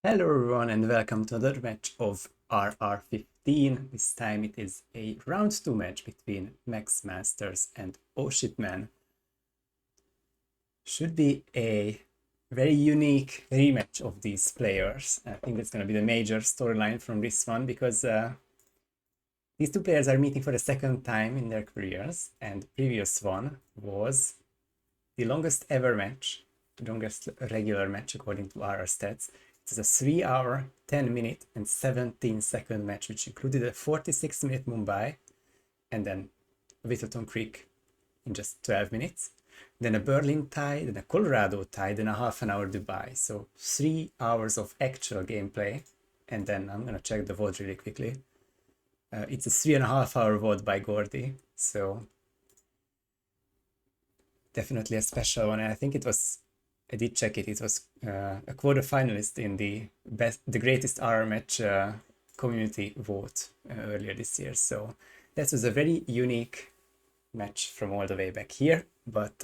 Hello everyone and welcome to another match of RR15. This time it is a round 2 match between Max Masters and OhShitMan. Should be a very unique rematch of these players. I think that's going to be the major storyline from this one because these two players are meeting for the second time in their careers, and the previous one was the longest ever match, the longest regular match according to RR stats. It's a 3 hour, 10 minute and 17-second match, which included a 46-minute Mumbai and then Whittleton Creek in just 12 minutes. Then a Berlin tie, then a Colorado tie, then a half an hour Dubai. So 3 hours of actual gameplay. And then I'm gonna check the VOD really quickly. It's a 3.5 hour VOD by Gordy. So definitely a special one. And I think I did check it. It was a quarter-finalist in the greatest RR match community vote earlier this year. So that was a very unique match from all the way back here. But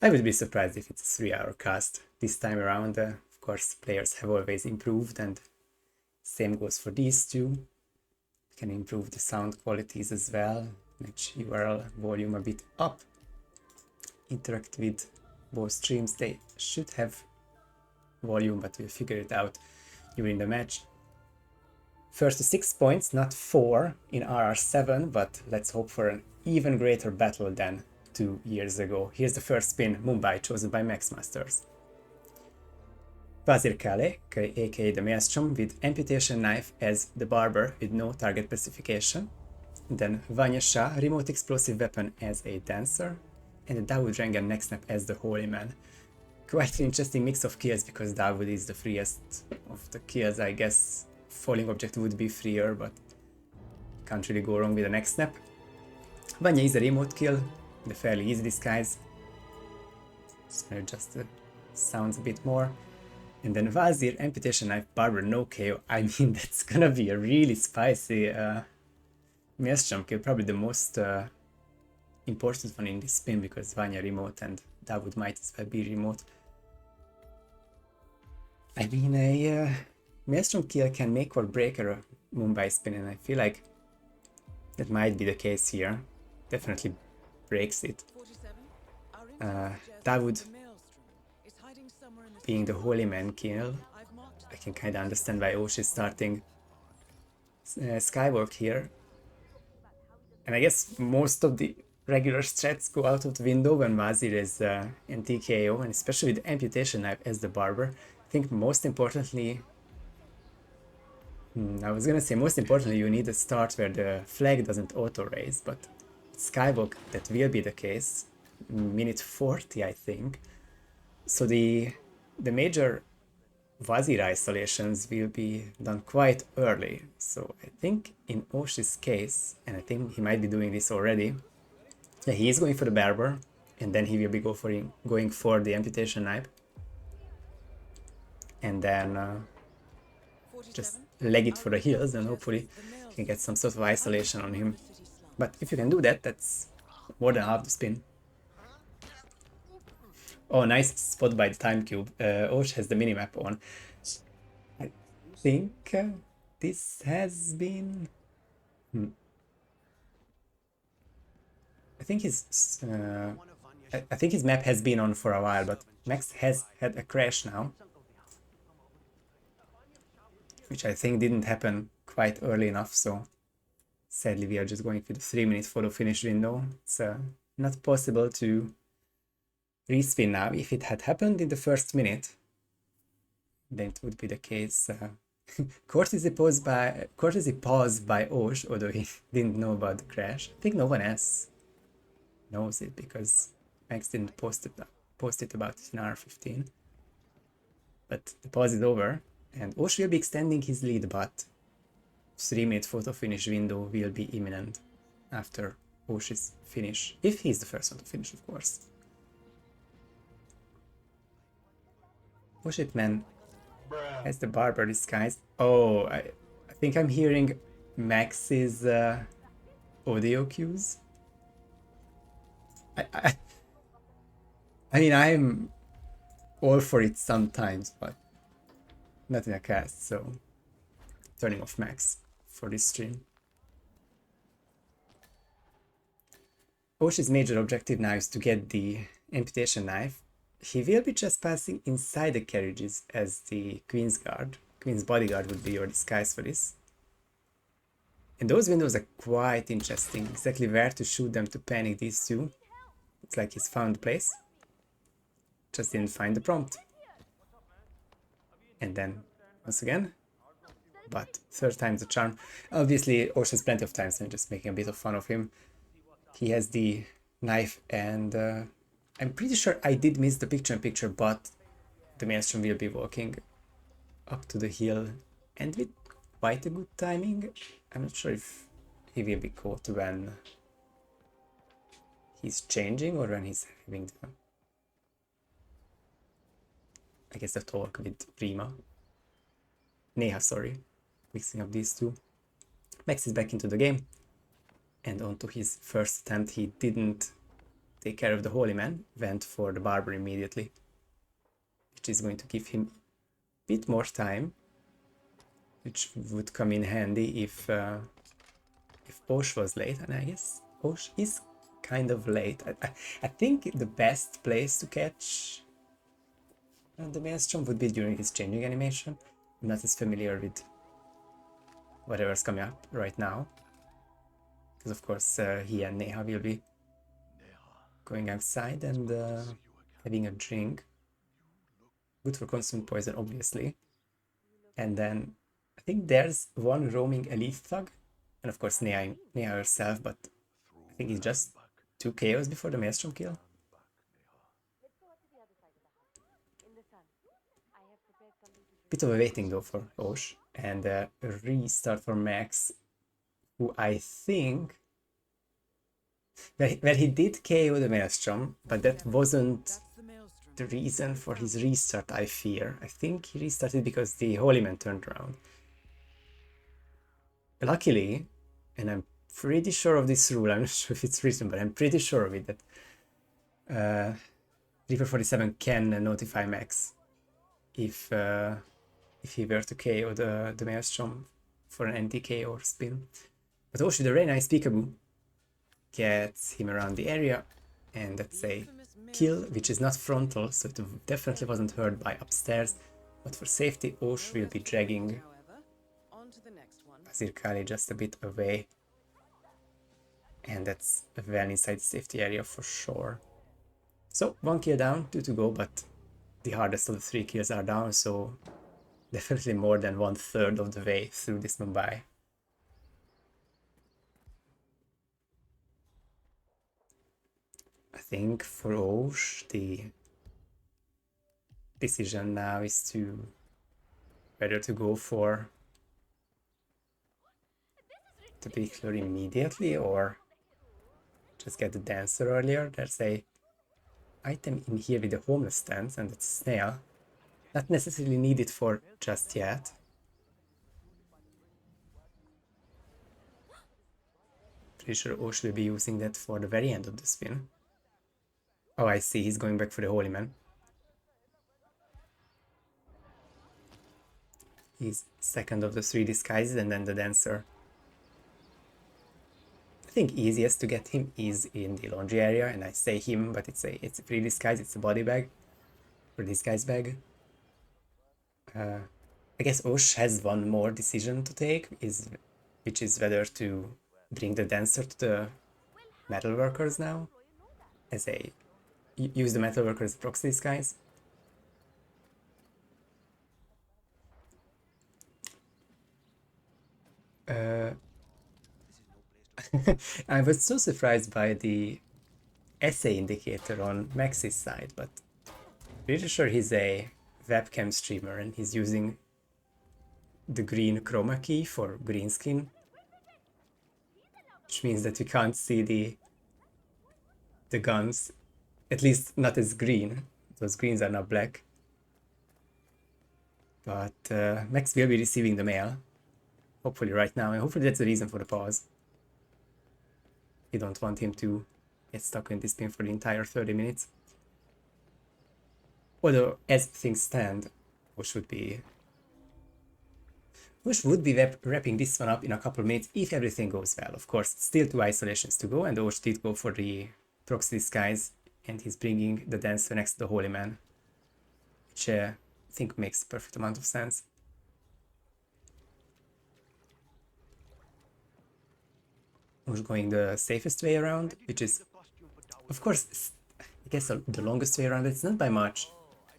I would be surprised if it's a 3-hour cast this time around. Of course, players have always improved, and same goes for these two. You can improve the sound qualities as well. Match URL volume a bit up. Interact with both streams. They should have volume, but we'll figure it out during the match. First to 6 points, not 4 in RR7, but let's hope for an even greater battle than 2 years ago. Here's the first spin, Mumbai, chosen by Max Masters. Vazir Kale, aka the Maelstrom, with amputation knife as the barber with no target specification. Then Vanya Shah, remote explosive weapon as a dancer. And the Dawood Rengan next snap as the Holy Man. Quite an interesting mix of kills because Dawood is the freest of the kills. I guess falling object would be freer, but can't really go wrong with the next snap. Vanya is a remote kill, the fairly easy disguise. Just gonna adjust the sounds a bit more. And then Vazir, amputation knife, barber, no KO. I mean, that's gonna be a really spicy Maelstrom kill, probably the most important one in this spin because Vanya remote and Dawood might as well be remote. I mean, a Maelstrom kill can make or break a Mumbai spin, and I feel like that might be the case here. Definitely breaks it. Dawood being the Holy Man kill, I can kind of understand why Osh is starting Skywalk here. And I guess most of the regular strats go out of the window when Vazir is in TKO, and especially with amputation knife as the barber. I think most importantly, I was gonna say most importantly you need a start where the flag doesn't auto-raise, but Skywalk that will be the case. Minute 40 I think. So the major Vazir isolations will be done quite early. So I think in Osh's case, and I think he might be doing this already, yeah, he is going for the barber, and then he will be going for the amputation knife. And then just leg it for the heals, and hopefully you can get some sort of isolation on him. But if you can do that, that's more than half the spin. Oh, nice spot by the time cube. Osh has the minimap on. I think this has been... I think his map has been on for a while, but Max has had a crash now, which I think didn't happen quite early enough, so sadly we are just going for the 3-minute photo finish window. It's not possible to respin now. If it had happened in the first minute, then it would be the case. Courtesy pause by Osh, although he didn't know about the crash. I think no one else knows it because Max didn't post it about it in R15. But the pause is over, and Osh will be extending his lead, but 3-minute photo finish window will be imminent after Osh's finish, if he's the first one to finish, of course. OhShitMan has the barber disguise. Oh, I think I'm hearing Max's audio cues. I mean, I'm all for it sometimes, but not in a cast, so turning off Max for this stream. OhSh's major objective now is to get the amputation knife. He will be just passing inside the carriages as the Queen's Guard. Queen's Bodyguard would be your disguise for this. And those windows are quite interesting, exactly where to shoot them to panic these two. It's like he's found the place. Just didn't find the prompt. And then, once again, but third time's the charm. Obviously, OhSh has plenty of time, so I'm just making a bit of fun of him. He has the knife, and I'm pretty sure I did miss the picture-in-picture, but the Maelstrom will be walking up to the hill, and with quite a good timing. I'm not sure if he will be caught when he's changing or when he's having the, I guess, the talk with Prima. Neha, sorry. Mixing up these two. Max is back into the game. And on to his first attempt, he didn't take care of the Holy Man, went for the Barber immediately, which is going to give him a bit more time, which would come in handy if OhSh was late, and I guess OhSh is kind of late. I think the best place to catch the Maelstrom would be during his changing animation. I'm not as familiar with whatever's coming up right now. Because of course he and Neha will be going outside and having a drink. Good for constant poison, obviously. And then I think there's one roaming elite thug. And of course Neha herself, but I think it's just 2 KOs before the Maelstrom kill. Bit of a waiting though for OhSh. And a restart for Max, who I think, well, he did KO the Maelstrom, but that wasn't the reason for his restart, I fear. I think he restarted because the Holy Man turned around. Luckily, and I'm pretty sure of this rule, I'm not sure if it's written, but I'm pretty sure of it, that Reaper 47 can notify Max if he were to KO the Maelstrom for an anti-KO or spin. But OhSh with a very nice peekaboo gets him around the area, and that's a kill, which is not frontal, so it definitely wasn't heard by upstairs. But for safety, OhSh will be dragging Azir just a bit away, and that's well inside the safety area for sure. So 1 kill down, 2 to go, but the hardest of the 3 kills are down, so definitely more than 1/3 of the way through this Mumbai. I think for OhSh, the decision now is to whether to go for the big clear immediately or just get the dancer earlier. There's a item in here with the homeless stance, and it's snail. Not necessarily needed for just yet. Pretty sure OhSh will be using that for the very end of the spin. Oh, I see, he's going back for the Holy Man. He's second of the 3 disguises, and then the dancer. I think easiest to get him is in the laundry area, and I say him, but it's a free disguise, it's a body bag, or disguise bag. I guess OhSh has one more decision to take, which is whether to bring the dancer to the metal workers now, as a use the metal workers proxy disguise. I was so surprised by the essay indicator on Max's side, but pretty sure he's a webcam streamer and he's using the green chroma key for green screen, which means that we can't see the guns, at least not as green. Those greens are not black. But Max will be receiving the mail, hopefully right now, and hopefully that's the reason for the pause. You don't want him to get stuck in this spin for the entire 30 minutes. Although, as things stand, OhSh would be OhSh would be wrapping this one up in a couple minutes if everything goes well. Of course, still 2 isolations to go, and OhSh did go for the proxy disguise, and he's bringing the dancer next to the Holy Man, which I think makes a perfect amount of sense. OhSh going the safest way around, which is, of course, I guess the longest way around. It's not by much.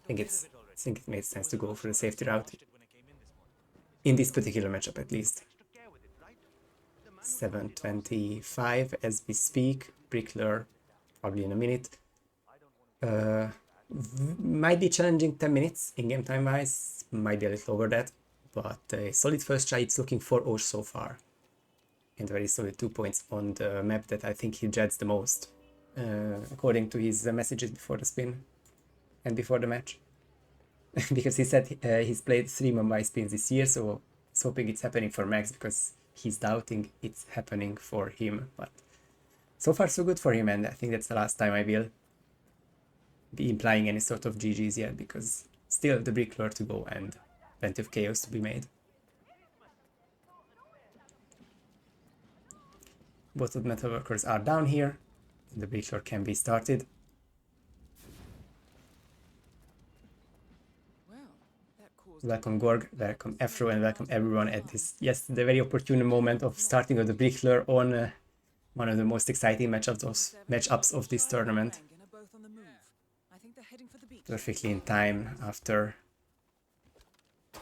I think it made sense to go for the safety route. In this particular matchup, at least. 7:25 as we speak. Brickler, probably in a minute. Might be challenging 10 minutes in-game time-wise. Might be a little over that. But a solid first try it's looking for OhSh so far. And very solid 2 points on the map that I think he dreads the most. According to his messages before the spin and before the match. Because he said he's played 3 Mumbai spins this year, so he's hoping it's happening for Max because he's doubting it's happening for him. But so far so good for him, and I think that's the last time I will be implying any sort of GG's yet, because still the brick lore to go and plenty of chaos to be made. Both of the metal workers are down here. The brick lore can be started. Welcome Gorg, welcome Afro, and welcome everyone at this, yes, the very opportune moment of starting of the Brickler on one of the most exciting matchups of this tournament. Perfectly in time after,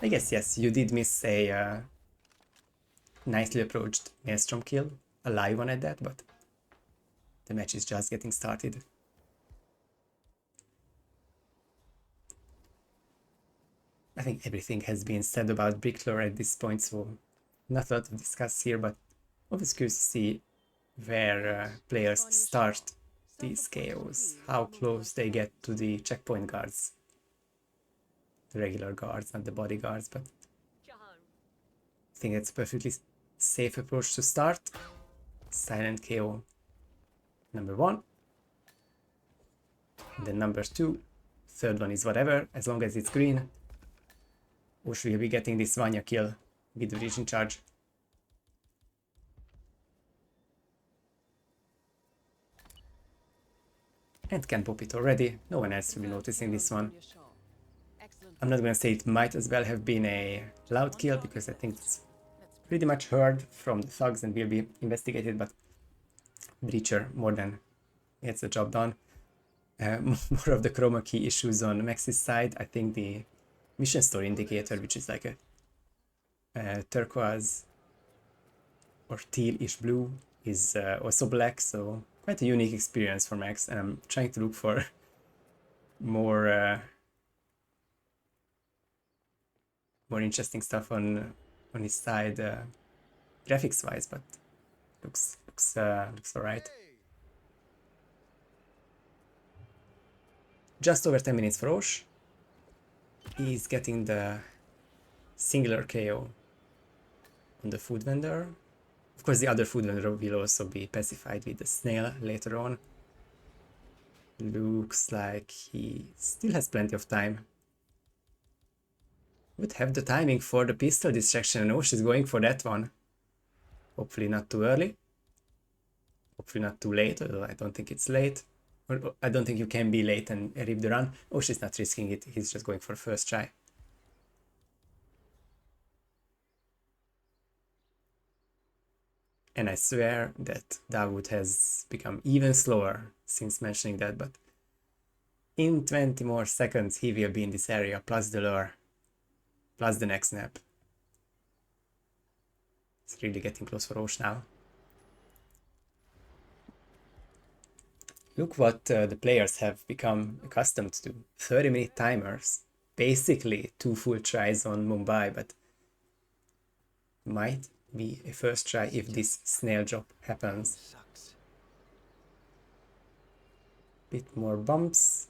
I guess, yes, you did miss a nicely approached Maelstrom kill, a live one at that, but the match is just getting started. I think everything has been said about Brickler at this point, so not a lot to discuss here, but always curious to see where players start these KOs, how close they get to the checkpoint guards. The regular guards, not the bodyguards, but I think it's a perfectly safe approach to start. Silent KO number 1. And then number 2. Third one is whatever, as long as it's green. OhSh will be getting this Vanya kill with the breaching charge. And can pop it already. No one else will be noticing this one. I'm not gonna say it might as well have been a loud kill, because I think it's pretty much heard from the thugs and will be investigated, but Breacher more than gets the job done. More of the chroma key issues on Max's side. I think the mission story indicator, which is like a turquoise or teal-ish blue, is also black, so quite a unique experience for Max, and I'm trying to look for more interesting stuff on his side graphics wise, but looks alright. Just over 10 minutes for OhSh. He's getting the singular KO on the food vendor. Of course, the other food vendor will also be pacified with the snail later on. Looks like he still has plenty of time. Would have the timing for the pistol distraction, and OhSh is going for that one. Hopefully not too early. Hopefully not too late, although I don't think it's late. Or I don't think you can be late and rip the run. OhSh is not risking it, he's just going for first try. And I swear that Dawood has become even slower since mentioning that, but in 20 more seconds he will be in this area, plus the lure, plus the next snap. It's really getting close for OhSh now. Look what the players have become accustomed to. 30-minute timers. Basically 2 full tries on Mumbai, but might be a first try if this snail drop happens. Bit more bumps.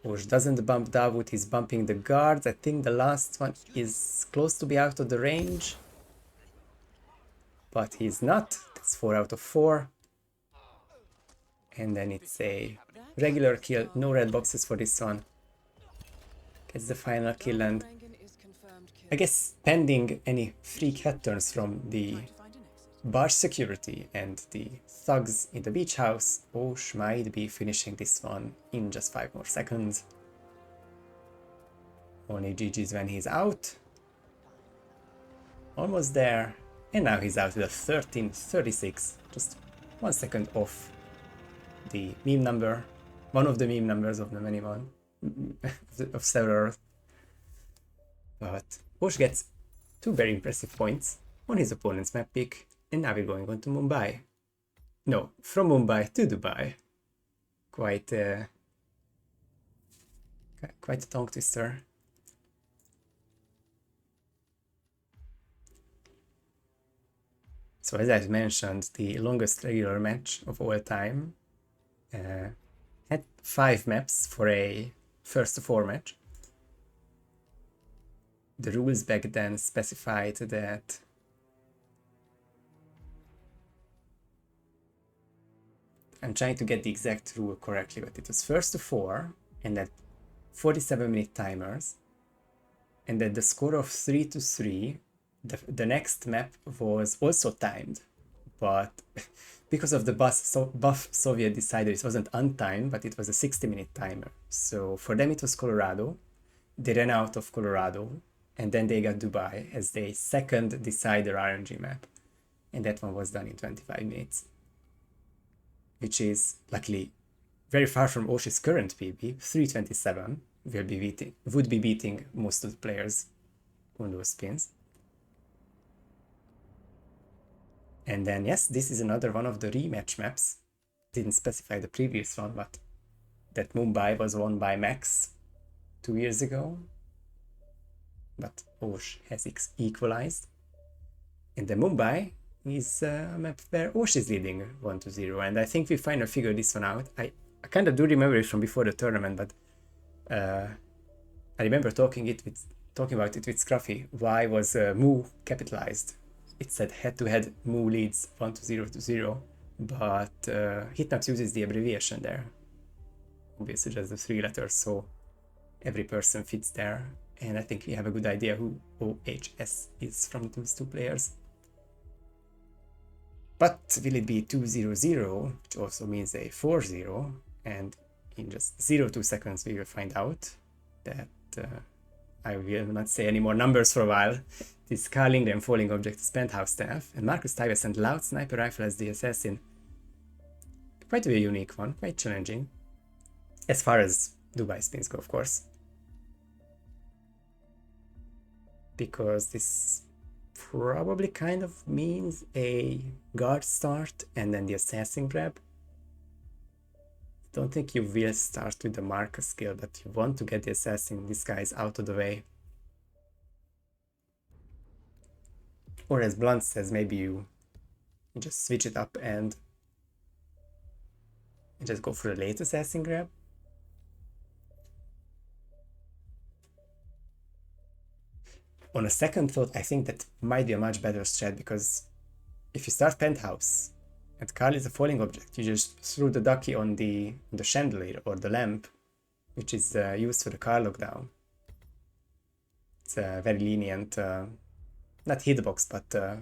OhSh doesn't bump Dawood, he's bumping the guards. I think the last one is close to be out of the range. But he's not. That's 4 out of 4. And then it's a regular kill, no red boxes for this one. Gets the final kill, and I guess pending any freak head turns from the bar security and the thugs in the beach house, Osh might be finishing this one in just 5 more seconds. Only GG's when he's out. Almost there. And now he's out with a 13:36, just 1 second off the meme number. One of the meme numbers of the many one, of several. But Osh gets 2 very impressive points on his opponent's map pick, and now we're going on to Mumbai. No, from Mumbai to Dubai. Quite a tongue twister. So as I mentioned, the longest regular match of all time had 5 maps for a first to 4 match. The rules back then specified that I'm trying to get the exact rule correctly, but it was first to 4 and that 47-minute timers, and that the score of 3-3, the next map was also timed, but because of the buff Soviet decided it wasn't untimed, but it was a 60-minute timer. So for them it was Colorado. They ran out of Colorado, and then they got Dubai as the second decider RNG map, and that one was done in 25 minutes, which is luckily very far from Osh's current PB. 327 would be beating most of the players on those spins. And then yes, this is another one of the rematch maps. Didn't specify the previous one, but that Mumbai was won by Max 2 years ago, but Osh has equalized. And the Mumbai is a map where Osh is leading 1-0, and I think we finally figured this one out. I kind of do remember it from before the tournament, but I remember talking about it with Scruffy. Why was Mu capitalized? It said head-to-head Mu leads 1-0, but Hitmaps uses the abbreviation there. Obviously just the 3 letters, so every person fits there. And I think we have a good idea who OHS is from those 2 players. But will it be 2-0-0, which also means a 4-0, and in just 0.2 seconds we will find out that I will not say any more numbers for a while. This Carling and falling object is penthouse staff, and Marcus Tyver sent loud sniper rifle as the assassin. Quite a unique one, quite challenging. As far as Dubai spins go, of course. Because this probably kind of means a guard start and then the assassin grab. Don't think you will start with the Marcus skill, but you want to get the assassin disguise out of the way. Or as Blunt says, maybe you just switch it up and just go for the late assassin grab. On a second thought, I think that might be a much better strat, because if you start penthouse and Carl is a falling object, you just throw the ducky on the chandelier or the lamp, which is used for the car lockdown. It's a very lenient, not hitbox, but a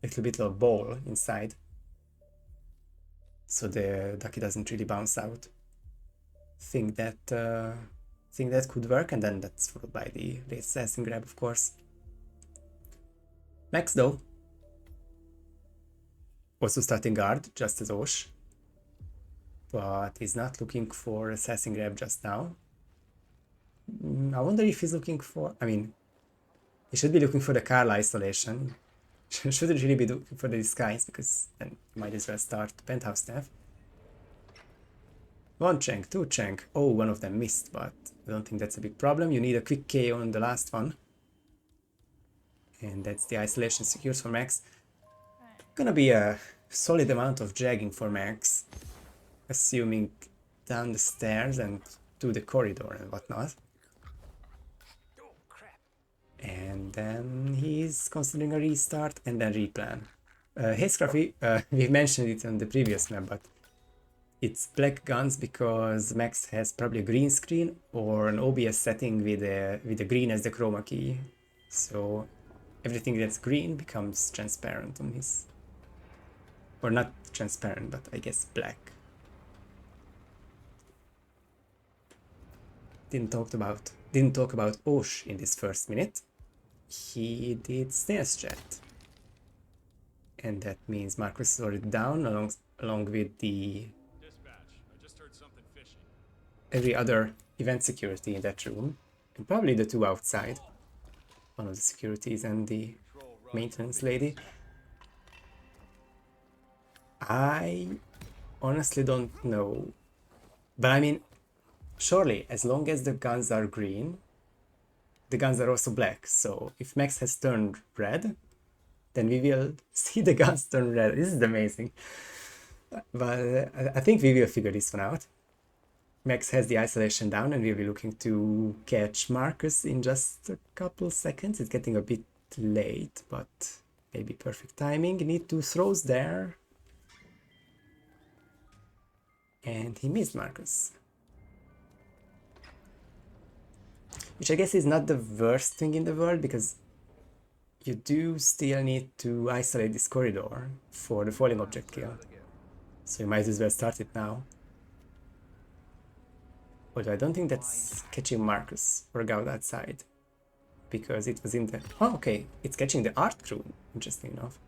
little bit of ball inside, so the ducky doesn't really bounce out. Think that could work, and then that's followed by the late assassin grab, of course. Max though, also starting guard, just as Osh, but he's not looking for assassin grab just now. I wonder if he's looking for, I mean, he should be looking for the Carl isolation. Shouldn't really be looking for the disguise, because then you might as well start penthouse staff. 1 Cheng, 2 Cheng. Oh, one of them missed, but I don't think that's a big problem. You need a quick KO on the last one. And that's the isolation secured for Max. Gonna be a solid amount of dragging for Max, assuming down the stairs and to the corridor and whatnot. And then he's considering a restart and then replan. Hey Scruffy, we mentioned it on the previous map, but it's black guns because Max has probably a green screen or an OBS setting with a green as the chroma key. So everything that's green becomes transparent on his... Or not transparent, but I guess black. Didn't talk about Osh in this first minute. He did Snail's Chat. And that means Marcus is already down along with the every other event security in that room. And probably the two outside. One of the securities and the maintenance lady. I honestly don't know. But I mean, surely, as long as the guns are green, the guns are also black. So if Max has turned red, then we will see the guns turn red. This is amazing. But I think we will figure this one out. Max has the isolation down and we'll be looking to catch Marcus in just a couple seconds. It's getting a bit late, but maybe perfect timing. Need 2 throws there. And he missed Marcus. Which I guess is not the worst thing in the world, because you do still need to isolate this corridor for the falling object kill. So you might as well start it now. Although I don't think that's catching Marcus or Gaud outside. Because it was in the... Oh, okay. It's catching the art crew. Interesting enough.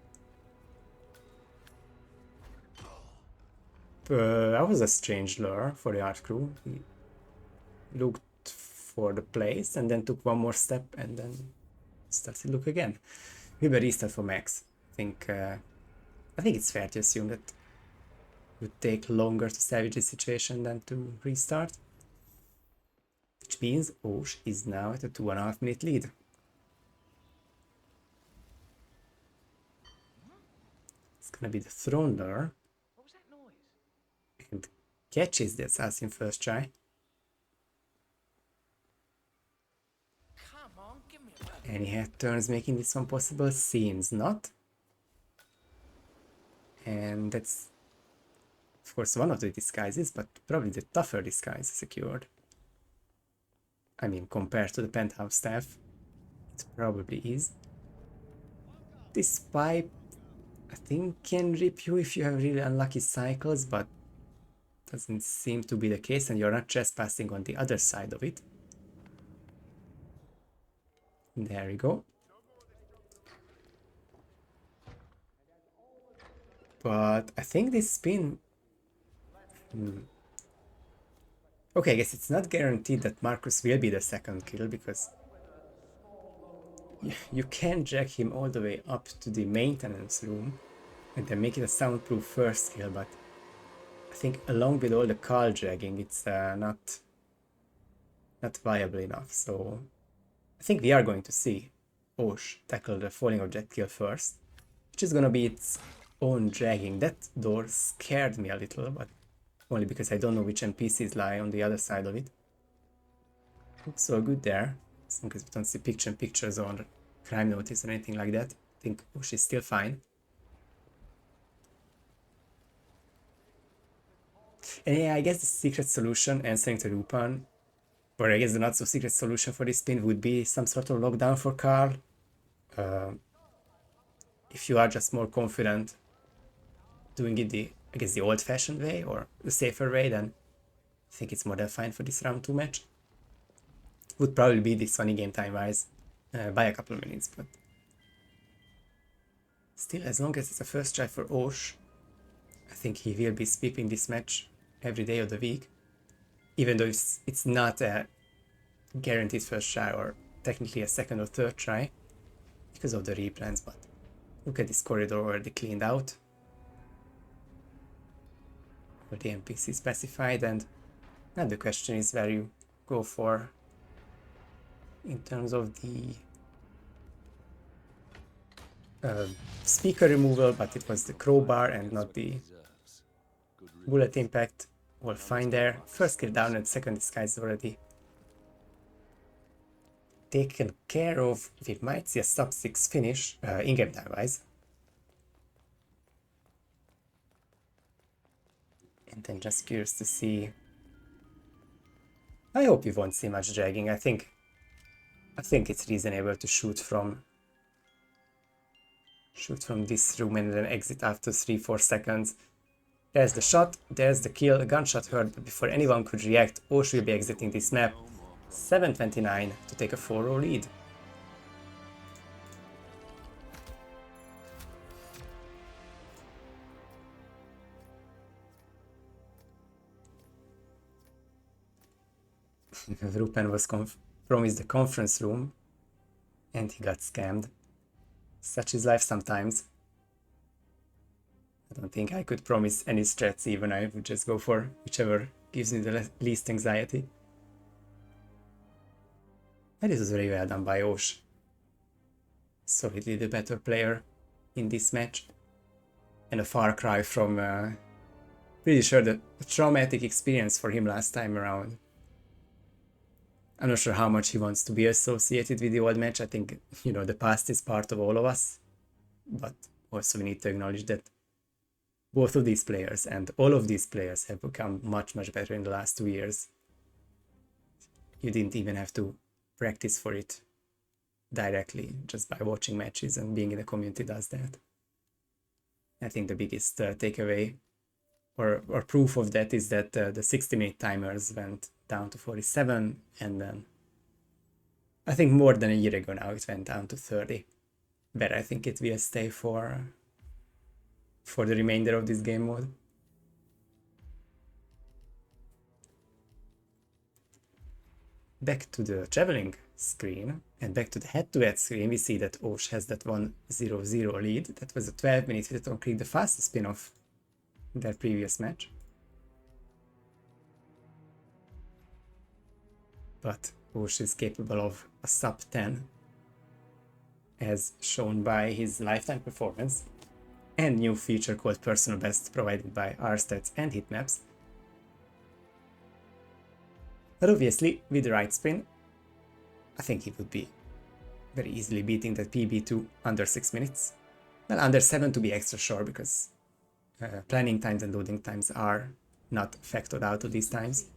That was a strange lure for the art crew. He looked for the place and then took one more step and then started to look again. We will restart for Max. I think it's fair to assume that it would take longer to salvage the situation than to restart. Which means Osh is now at a 2.5 minute lead. It's gonna be the throne lure. What was that noise? And catches the assassin first try. Come on, give me a... Any head turns making this one possible? Seems not. And that's, of course, one of the disguises, but probably the tougher disguise secured. I mean, compared to the penthouse staff, it probably is. This pipe, I think, can rip you if you have really unlucky cycles, but doesn't seem to be the case, and you're not trespassing on the other side of it. There we go. But I think this spin... Okay, I guess it's not guaranteed that Marcus will be the second kill, because you can drag him all the way up to the maintenance room and then make it a soundproof first kill, but I think along with all the call dragging, it's not viable enough. So I think we are going to see Osh tackle the falling object kill first, which is gonna be its own dragging. That door scared me a little, but only because I don't know which NPCs lie on the other side of it. Looks so good there, as long as we don't see pictures or crime notice or anything like that. I think Osh is still fine. And yeah, I guess the secret solution, answering to Rupan, or I guess the not so secret solution for this spin would be some sort of lockdown for Carl. If you are just more confident doing it I guess the old-fashioned way or the safer way, then I think it's more than fine for this round 2 match. Would probably be this one in-game time-wise by a couple of minutes, but still, as long as it's a first try for Osh, I think he will be sweeping this match every day of the week, even though it's not a guaranteed first try or technically a second or third try because of the replans. But look at this corridor already cleaned out, where the NPC specified, and now the question is where you go for in terms of the speaker removal, but it was the crowbar and not the bullet impact. All fine there. First kill down and second disguise already taken care of. We might see a sub 6 finish in-game time wise. And then just curious to see. I hope we won't see much dragging. I think I think it's reasonable to shoot from this room and then exit after 3-4 seconds. There's the shot, there's the kill, a gunshot heard, but before anyone could react, Osh will be exiting this map. 7:29 to take a 4-0 lead. Rupen was promised the conference room and he got scammed. Such is life sometimes. I don't think I could promise any strats even. I would just go for whichever gives me the least anxiety. And this was very well done by Osh. Solidly the better player in this match. And a far cry from pretty sure the traumatic experience for him last time around. I'm not sure how much he wants to be associated with the old match. I think, you know, the past is part of all of us. But also we need to acknowledge that both of these players and all of these players have become much, much better in the last 2 years. You didn't even have to practice for it directly. Just by watching matches and being in the community does that. I think the biggest takeaway or proof of that is that the 60-minute timers went down to 47, and then I think more than a year ago now it went down to 30. But I think it will stay for the remainder of this game mode. Back to the traveling screen and back to the head-to-head screen, we see that Osh has that 1-0-0 lead. That was a 12-minute hit on click, the fastest spin-off in their previous match. But Osh is capable of a sub 10, as shown by his lifetime performance and new feature called Personal Best provided by Rstats and Hitmaps. But obviously, with the right spin, I think he would be very easily beating that PB to under 6 minutes. Well, under 7 to be extra sure, because planning times and loading times are not factored out of these times.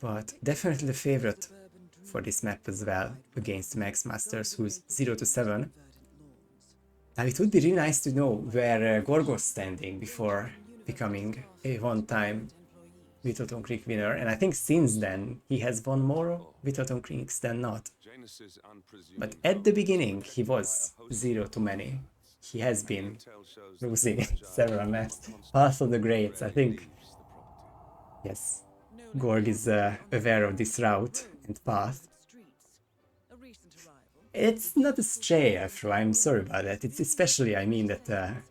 But definitely the favorite for this map as well against Max Masters, who's 0-7. Now it would be really nice to know where Gorgo's standing before becoming a one-time Whittleton Creek winner, and I think since then he has won more Whittleton Creeks than not. But at the beginning he was 0 to many. He has been losing several maps. Path of the Greats, I think. Yes, Gorg is aware of this route and path. It's not a stray after all, I'm sorry about that. It's especially, I mean, that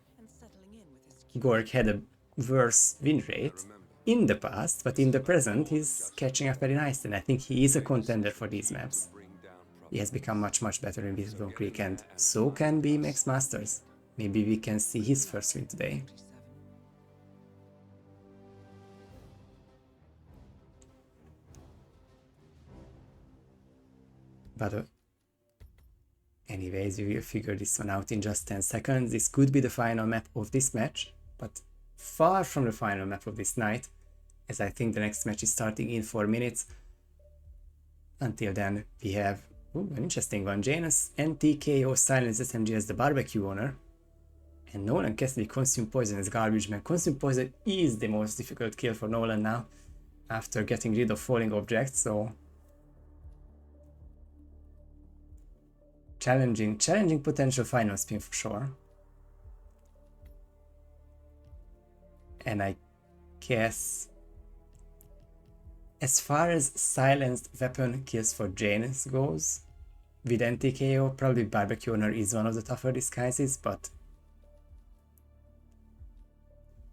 Gorg had a worse win rate in the past, but in the present he's catching up very nicely, and I think he is a contender for these maps. He has become much, much better in Whittleton Creek, and so can be Max Masters. Maybe we can see his first win today. But anyways, we will figure this one out in just 10 seconds. This could be the final map of this match, but far from the final map of this night, as I think the next match is starting in 4 minutes. Until then, we have an interesting one. Janus and TKO silence SMG as the barbecue owner. And Nolan Cassidy consume poison as garbage man. Consume poison is the most difficult kill for Nolan now, after getting rid of falling objects, so challenging potential final spin for sure. And I guess as far as silenced weapon kills for Janus goes, with NTKO, probably Barbecue Owner is one of the tougher disguises, but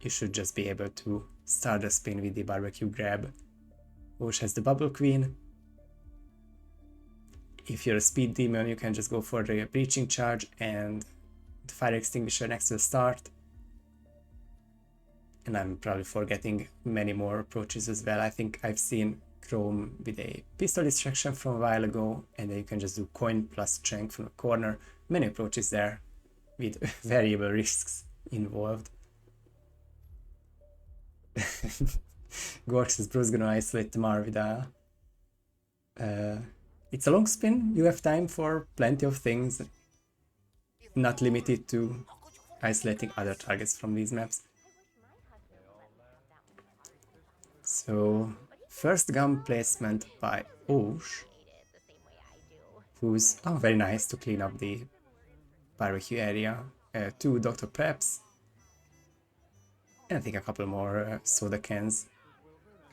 you should just be able to start the spin with the Barbecue Grab. Osh has the Bubble Queen. If you're a speed demon, you can just go for the breaching charge and the fire extinguisher next to the start. And I'm probably forgetting many more approaches as well. I think I've seen Chrome with a pistol distraction from a while ago, and then you can just do coin plus strength from the corner. Many approaches there with variable risks involved. Gork says Bro's gonna isolate tomorrow with a It's a long spin, you have time for plenty of things, not limited to isolating other targets from these maps. So, first gun placement by Osh, who's very nice to clean up the barbecue area. 2 Dr. Peps, and I think a couple more soda cans.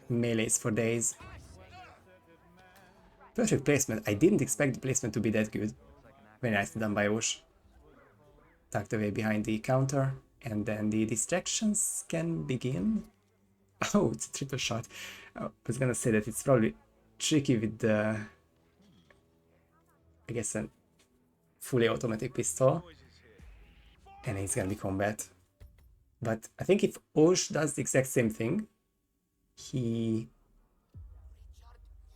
Melees for days. Perfect placement. I didn't expect the placement to be that good. Very nicely done by Osh. Tucked away behind the counter, and then the distractions can begin. Oh, it's a triple shot. I was gonna say that it's probably tricky with the, I guess, a fully automatic pistol, and it's gonna be combat. But I think if Osh does the exact same thing, he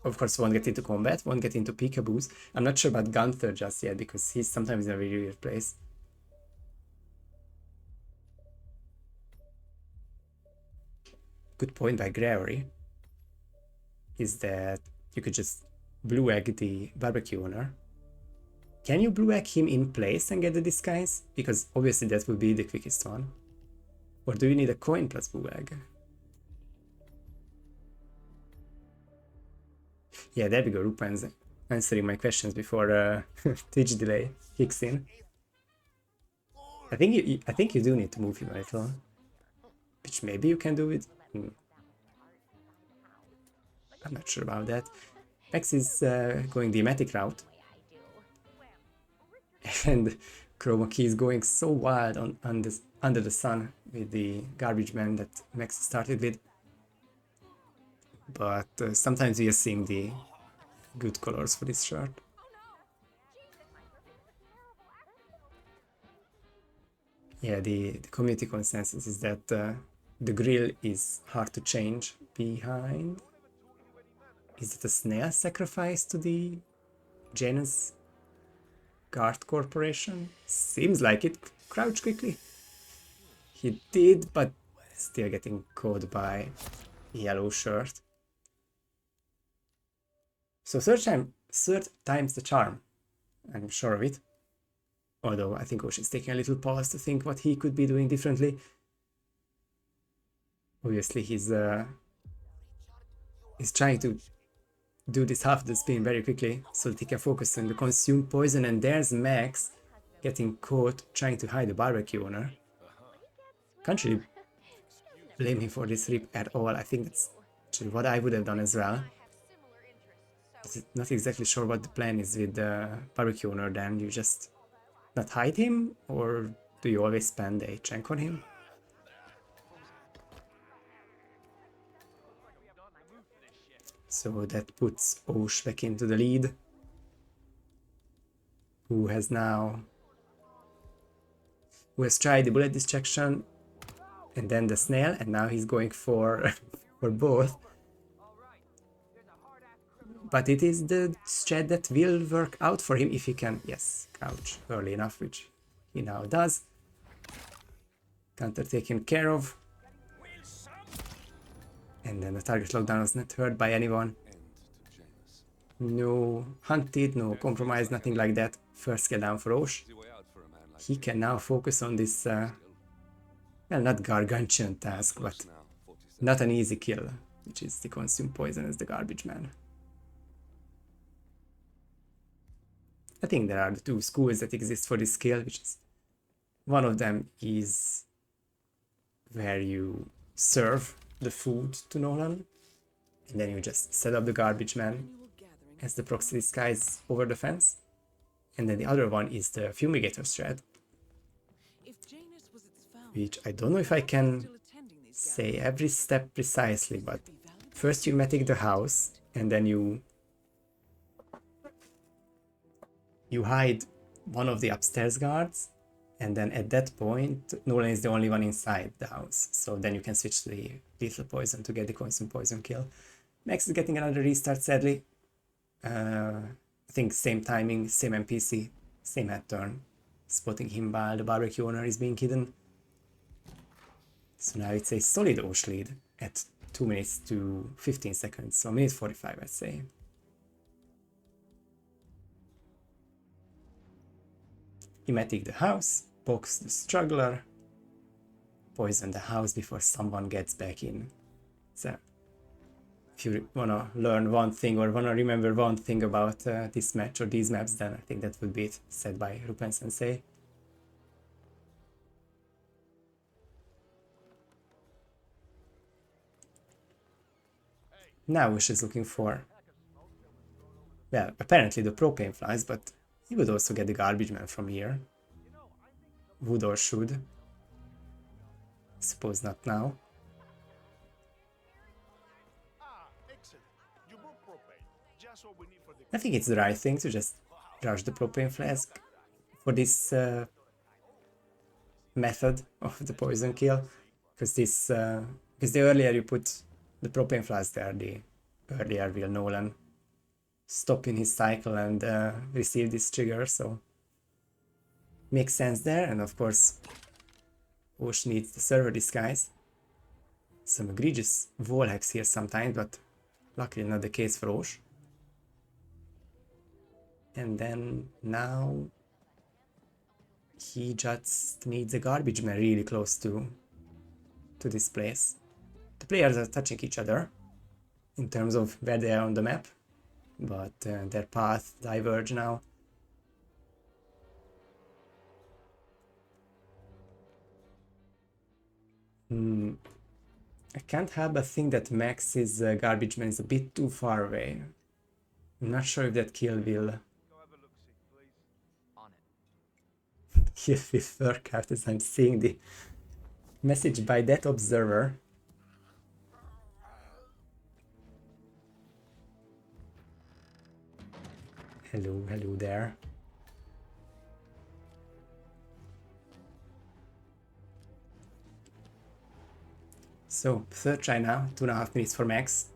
of course won't get into combat, won't get into peekaboos. I'm not sure about Gunther just yet because he's sometimes in a really weird place. Good point by Gregory is that you could just blue egg the barbecue owner. Can you blue egg him in place and get the disguise? Because obviously that would be the quickest one. Or do you need a coin plus blue egg? Yeah, there we go. Rupan's answering my questions before Twitch delay kicks in. I think you do need to move him a little, which maybe you can do it. I'm not sure about that. X is going the Matic route, and Chroma Key is going so wild on this under the sun with the garbage man that Max started with. But sometimes we are seeing the good colors for this shirt. Yeah, the community consensus is that the grill is hard to change behind. Is it a snail sacrifice to the Janus Guard Corporation? Seems like it. Crouch quickly. He did, but still getting caught by yellow shirt. So third time's the charm. I'm sure of it. Although I think Osh is taking a little pause to think what he could be doing differently. Obviously he's trying to do this half the spin very quickly so that he can focus on the consumed poison, and there's Max getting caught trying to hide the barbecue owner. Can't really blame him for this rip at all. I think that's actually what I would have done as well. Not exactly sure what the plan is with the barbecue owner then. You just not hide him, or do you always spend a chunk on him? So that puts Osh back into the lead, who has tried the bullet distraction and then the snail, and now he's going for for both. But it is the strat that will work out for him if he can, yes, crouch early enough, which he now does. Counter taken care of. And then the target lockdown was not heard by anyone. No hunted, no compromise, nothing like that. First kill down for Osh. He can now focus on this, well, not gargantuan task, but not an easy kill, which is the consume poison as the garbage man. I think there are the two schools that exist for this skill, which is one of them is where you serve the food to Nolan, and then you just set up the garbage man as the proxy disguise over the fence. And then the other one is the fumigator strat, which I don't know if I can say every step precisely, but first you matic the house, and then you hide one of the upstairs guards, and then at that point Nolan is the only one inside the house, so then you can switch to the lethal poison to get the consume poison kill. Max is getting another restart, sadly. I think same timing, same NPC, same head turn, spotting him while the barbecue owner is being hidden. So now it's a solid Osh lead at 2 minutes to 15 seconds, so minute 45 I'd say. emetic the house, box the struggler, poison the house before someone gets back in. So if you wanna learn one thing or wanna remember one thing about this match or these maps, then I think that would be it, said by Rupen Sensei. Now Wish is looking for, well, apparently the propane flies, but he would also get the garbage man from here. Would or should. Suppose not now. I think it's the right thing to just rush the propane flask for this method of the poison kill, because the earlier you put the propane flask there, the earlier will Nolan stop in his cycle and receive this trigger, so makes sense there. And of course Osh needs the server disguise. Some egregious wall hacks here sometimes, but luckily not the case for Osh. And then now he just needs a garbage man really close to this place. The players are touching each other in terms of where they are on the map, but their paths diverge now. I can't help but think that Max's garbage man is a bit too far away. I'm not sure if that kill will work out, as I'm seeing the message by that observer. Hello there. So, third try now, 2.5 minutes for Max.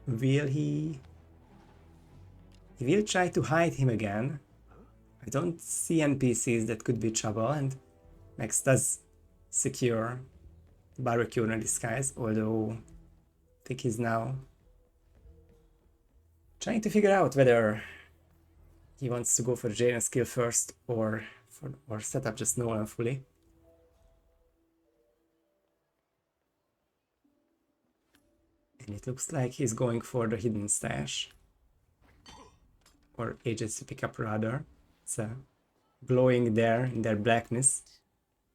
Will he will try to hide him again. I don't see NPCs that could be trouble, and Max does secure the barbecue in disguise, although I think he's now trying to figure out whether he wants to go for Jaden's kill first or set up just Nolan fully. And it looks like he's going for the hidden stash. Or agency pickup rather. It's glowing there in their blackness.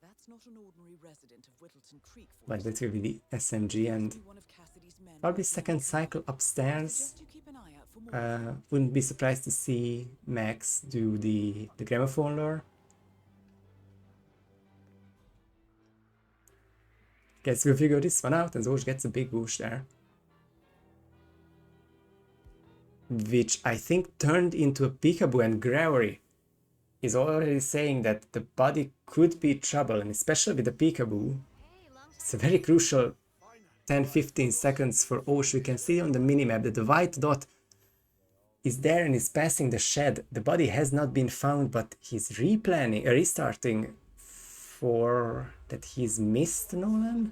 That's not an ordinary resident of Whittleton Creek. But that will be the SMG, and probably second cycle upstairs. Wouldn't be surprised to see Max do the gramophone lure. Guess we'll figure this one out, and Zosh gets a big boost there. Which I think turned into a peekaboo, and Gregory is already saying that the body could be trouble, and especially with the peekaboo. It's a very crucial 10-15 seconds for Osh. We can see on the minimap that the white dot is there and is passing the shed. The body has not been found, but he's restarting for that he's missed Nolan.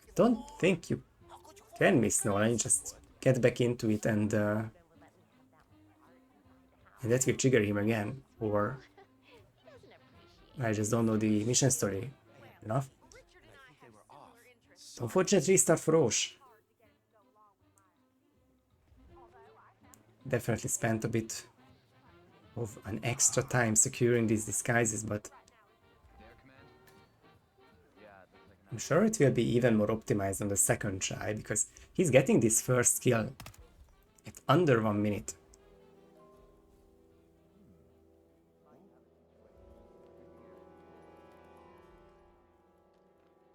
I don't think you can miss Nolan, you just get back into it and that will trigger him again, or I just don't know the mission story enough. Unfortunate restart for Osh. Definitely spent a bit of an extra time securing these disguises, but I'm sure it will be even more optimized on the second try, because he's getting this first kill at under 1 minute.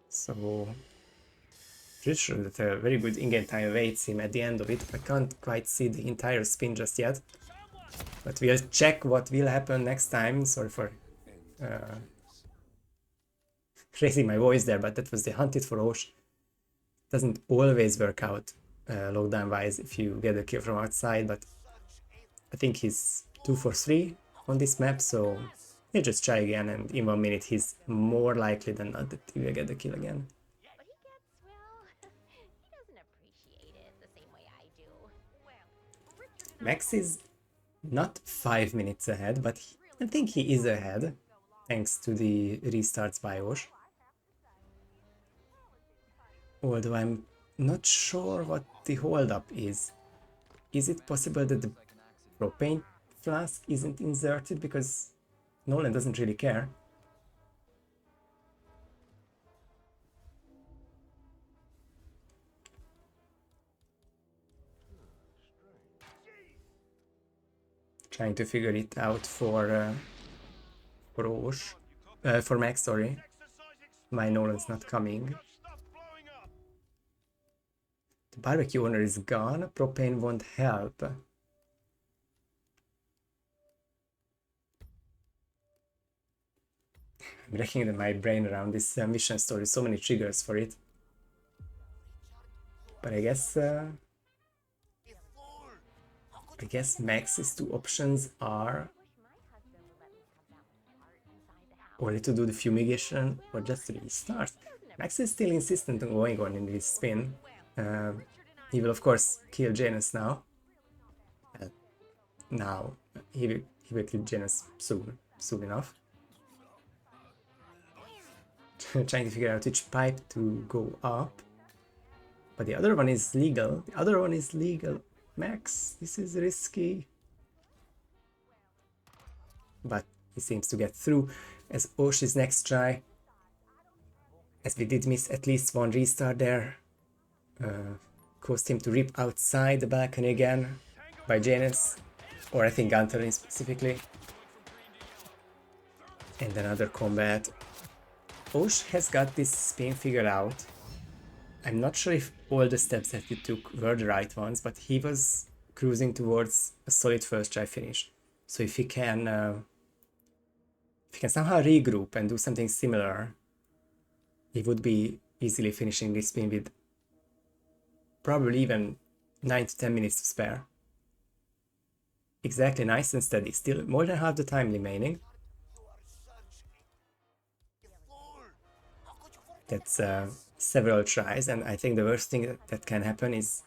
So, pretty sure that a very good in-game time awaits him at the end of it. I can't quite see the entire spin just yet, but we'll check what will happen next time. Sorry for raising my voice there, but that was the hunted for Osh. Doesn't always work out lockdown wise if you get a kill from outside, but I think he's 2 for 3 on this map, so he'll just try again, and in 1 minute he's more likely than not that he will get the kill again. But he gets, well, he doesn't appreciate it the same way I do. Well, Max is not 5 minutes ahead, but I think he is ahead, thanks to the restarts by OhSh. Although I'm not sure what the holdup is. Is it possible that the propane flask isn't inserted because Nolan doesn't really care? Trying to figure it out for OhSh. For Max, sorry. My Nolan's not coming. The barbecue owner is gone. Propane won't help. I'm racking my brain around this mission story. So many triggers for it. But I guess Max's two options are only to do the fumigation or just to restart. Max is still insistent on going on in this spin. He will of course kill Janus now. He will kill Janus soon enough. Trying to figure out which pipe to go up. But the other one is legal. Max, this is risky. But he seems to get through as OhSh's next try. As we did miss at least one restart there. Caused him to rip outside the balcony again by Janus. Or I think Gunter specifically. And another combat. OhSh has got this spin figured out. I'm not sure if all the steps that he took were the right ones, but he was cruising towards a solid first try finish. So if he can somehow regroup and do something similar, he would be easily finishing this spin with probably even 9 to 10 minutes to spare. Exactly, nice and steady. Still more than half the time remaining. That's several tries, and I think the worst thing that can happen is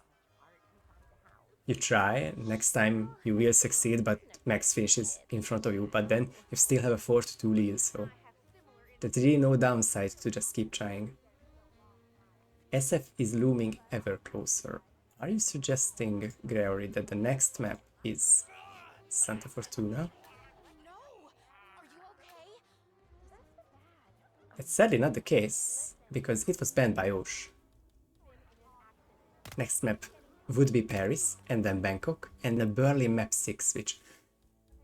you try, next time you will succeed, but Max finishes in front of you, but then you still have a 4-2 lead, so there's really no downside to just keep trying. SF is looming ever closer. Are you suggesting, Gregory, that the next map is Santa Fortuna? It's sadly not the case, because it was banned by OhSh. Next map would be Paris, and then Bangkok, and the Berlin map 6, which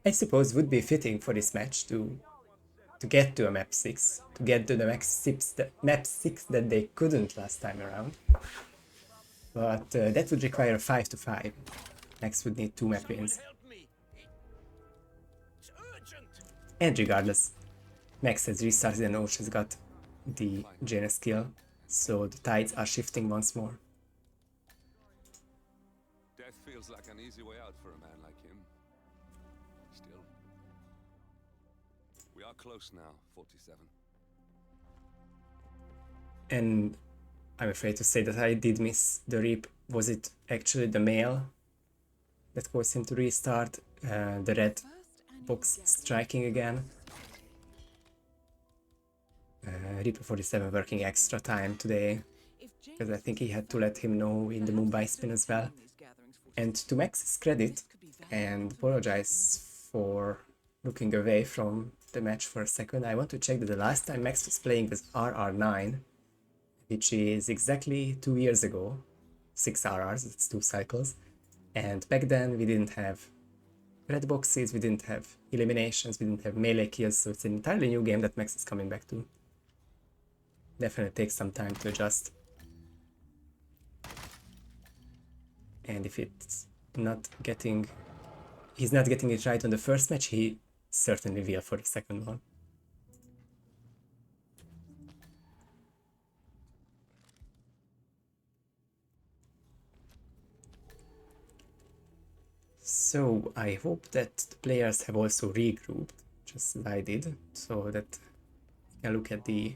I suppose would be fitting for this match to get to a map 6, to get to the map 6 that they couldn't last time around. But that would require a 5-5. Max would need 2 map wins. And regardless, Max has restarted and OhSh has got the Janus kill, so the tides are shifting once more. Death feels like an easy way out for a man like him. Still, we are close now, 47. And I'm afraid to say that I did miss the rip. Was it actually the male that caused him to restart? The red box striking again. Reaper 47 working extra time today, because I think he had to let him know in the Mumbai spin as well. And to Max's credit, and apologize for looking away from the match for a second, I want to check that the last time Max was playing was RR9, which is exactly 2 years ago. 6 RRs, that's 2 cycles. And back then we didn't have red boxes, we didn't have eliminations, we didn't have melee kills, so it's an entirely new game that Max is coming back to. Definitely takes some time to adjust. And if it's not getting... he's not getting it right on the first match, he certainly will for the second one. So I hope that the players have also regrouped, just as I did, so that you can look at the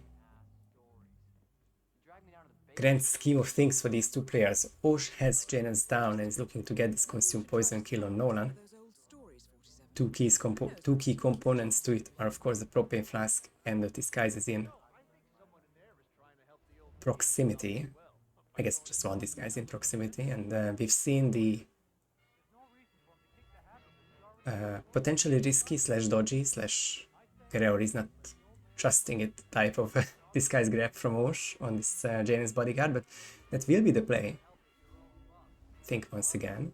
grand scheme of things for these two players. OhSh has Janus down and is looking to get this consume poison kill on Nolan. two key components to it are of course the propane flask and the disguise is in proximity. I guess just one disguise in proximity, and we've seen the potentially risky / dodgy / Guerrero is not trusting it type of disguise grab from Osh on this Janus bodyguard, but that will be the play. I think once again.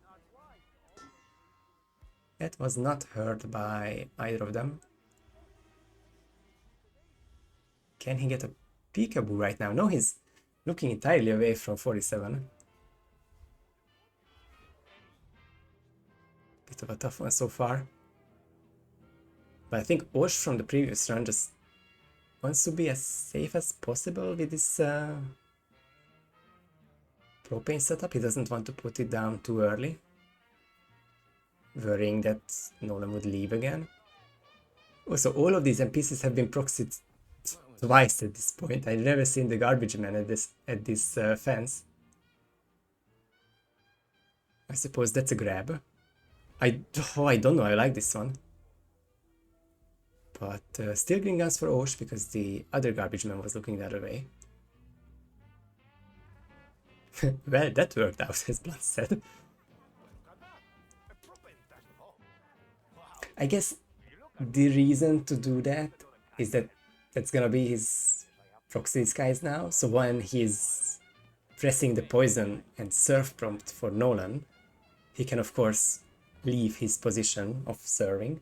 That was not heard by either of them. Can he get a peekaboo right now? No, he's looking entirely away from 47. Bit of a tough one so far. But I think Osh from the previous run just wants to be as safe as possible with this propane setup. He doesn't want to put it down too early, worrying that Nolan would leave again. Also, all of these NPCs have been proxied twice at this point. I've never seen the garbage man at this fence. I suppose that's a grab. I don't know, I like this one. But still green guns for Osh because the other garbage man was looking the other way. Well, that worked out, as Blunt said. I guess the reason to do that is that that's gonna be his proxy disguise now. So when he's pressing the poison and surf prompt for Nolan, he can of course leave his position of serving,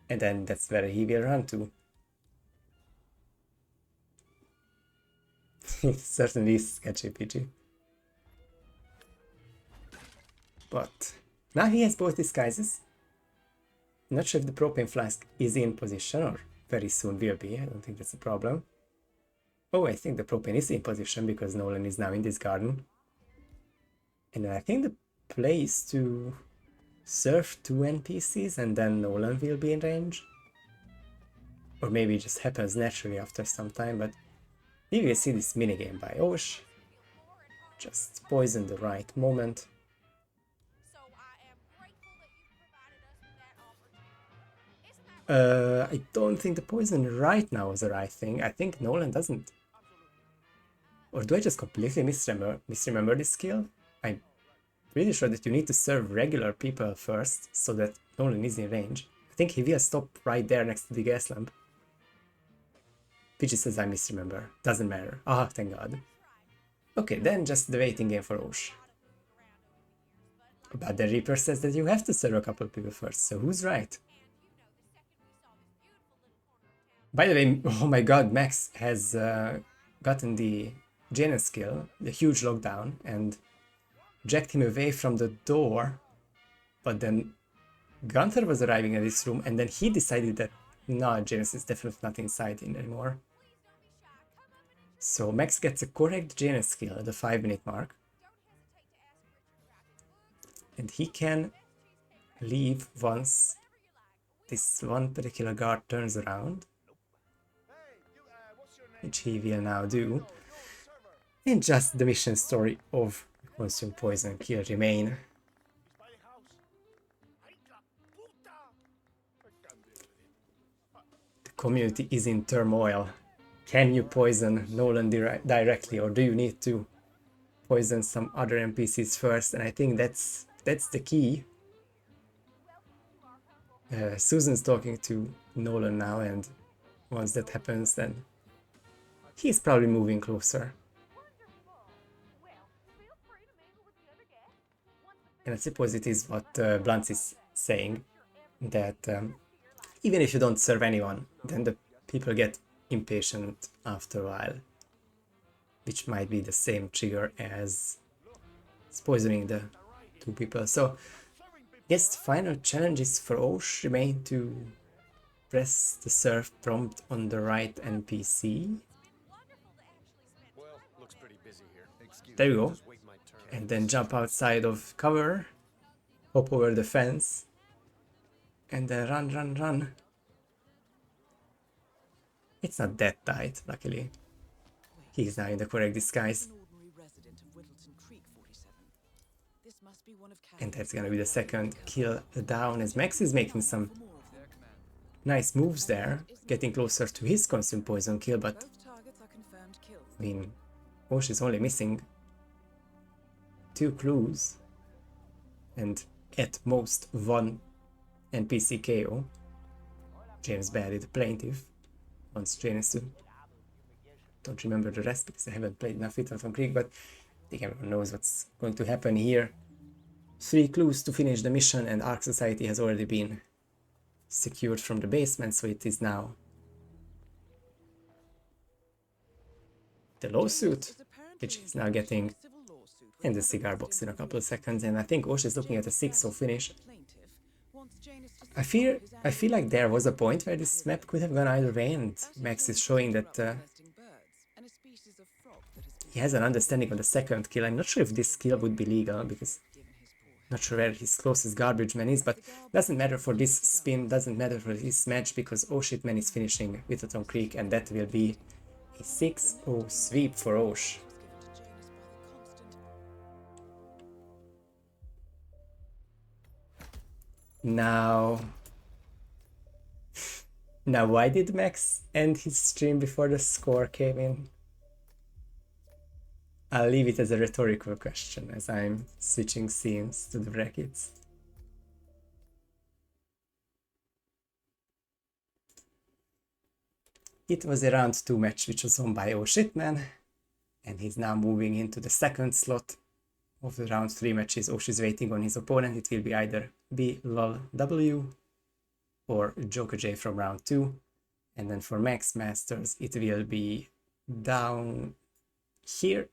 and then that's where he will run to. It certainly is sketchy PG. But now he has both disguises. Not sure if the propane flask is in position or very soon will be. I don't think that's a problem. Oh, I think the propane is in position because Nolan is now in this garden. And I think the play is to surf 2 NPCs and then Nolan will be in range. Or maybe it just happens naturally after some time, but we will see this minigame by Osh. Just poison the right moment. I don't think the poison right now is the right thing. I think Nolan doesn't. Or do I just completely misremember this skill? I'm pretty sure that you need to serve regular people first so that Nolan is in range. I think he will stop right there next to the gas lamp. Pidgey says I misremember. Doesn't matter. Ah, thank God. Okay, then just the waiting game for Osh. But the Reaper says that you have to serve a couple of people first, so who's right? By the way, oh my god, Max has gotten the Janus skill, the huge lockdown, and jacked him away from the door. But then Gunther was arriving at this room, and then he decided that no, Janus is definitely not inside anymore. So Max gets a correct Janus skill at the 5-minute mark. And he can leave once this one particular guard turns around, which he will now do. And just the mission story of Consume Poison, Kill Remain. The community is in turmoil. Can you poison Nolan directly, or do you need to poison some other NPCs first? And I think that's the key. Susan's talking to Nolan now, and once that happens, then he's probably moving closer. And I suppose it is what Blunt is saying, that even if you don't serve anyone, then the people get impatient after a while, which might be the same trigger as poisoning the 2 people. So I guess the final challenges for Osh remain to press the serve prompt on the right NPC. There you go. And then jump outside of cover, hop over the fence, and then run. It's not that tight, luckily. He's now in the correct disguise. An ordinary resident of Whittleton Creek, 47. This must must be one of And Cassie's that's gonna be the favorite second kills. kill down, as Max is making some For more of them. nice moves there, getting closer to his consume poison kill, but Both targets are confirmed kills. I mean, Osh is only missing 2 clues and at most 1 NPC KO. James Barry, the plaintiff, wants Janus to... Don't remember the rest because I haven't played enough Hitman Creek, but I think everyone knows what's going to happen here. 3 clues to finish the mission, and Ark Society has already been secured from the basement, so it is now the lawsuit, which is now getting, and the cigar box in a couple of seconds, and I think Osh is looking at a 6-0 finish. I feel like there was a point where this map could have gone either way, and Max is showing that he has an understanding of the second kill. I'm not sure if this kill would be legal, because not sure where his closest garbage man is, but doesn't matter for this spin, doesn't matter for this match, because OhShitMan is finishing Whittleton Creek, and that will be a 6-0 sweep for Osh. Now, why did Max end his stream before the score came in? I'll leave it as a rhetorical question as I'm switching scenes to the brackets. It was a round 2 match which was won by OhShitMan, and he's now moving into the second slot of the round 3 matches. Osh is waiting on his opponent. It will be either BLOLW or Joker J from round 2. And then for Max Masters, it will be down here,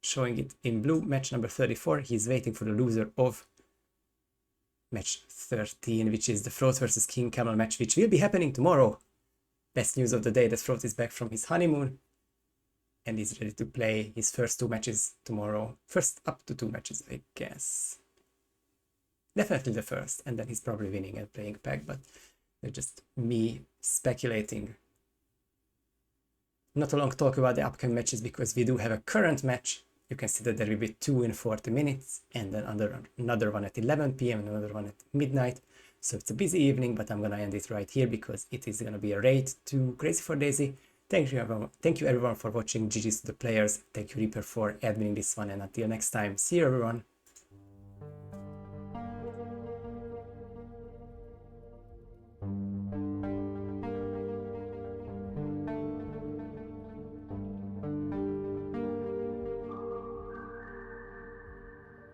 showing it in blue, match number 34. He's waiting for the loser of match 13, which is the Froth versus King Camel match, which will be happening tomorrow. Best news of the day that Froth is back from his honeymoon and is ready to play his first 2 matches tomorrow. First up to 2 matches, I guess. Definitely the first, and then he's probably winning and playing Pack, but it's just me speculating. Not a long talk about the upcoming matches, because we do have a current match. You can see that there will be 2 in 40 minutes, and then another one at 11 PM and another one at midnight. So it's a busy evening, but I'm gonna end it right here because it is gonna be a raid to Crazy for Daisy. Thank you everyone for watching. GG's to the players. Thank you Reaper for adminning this one, and until next time, see you everyone.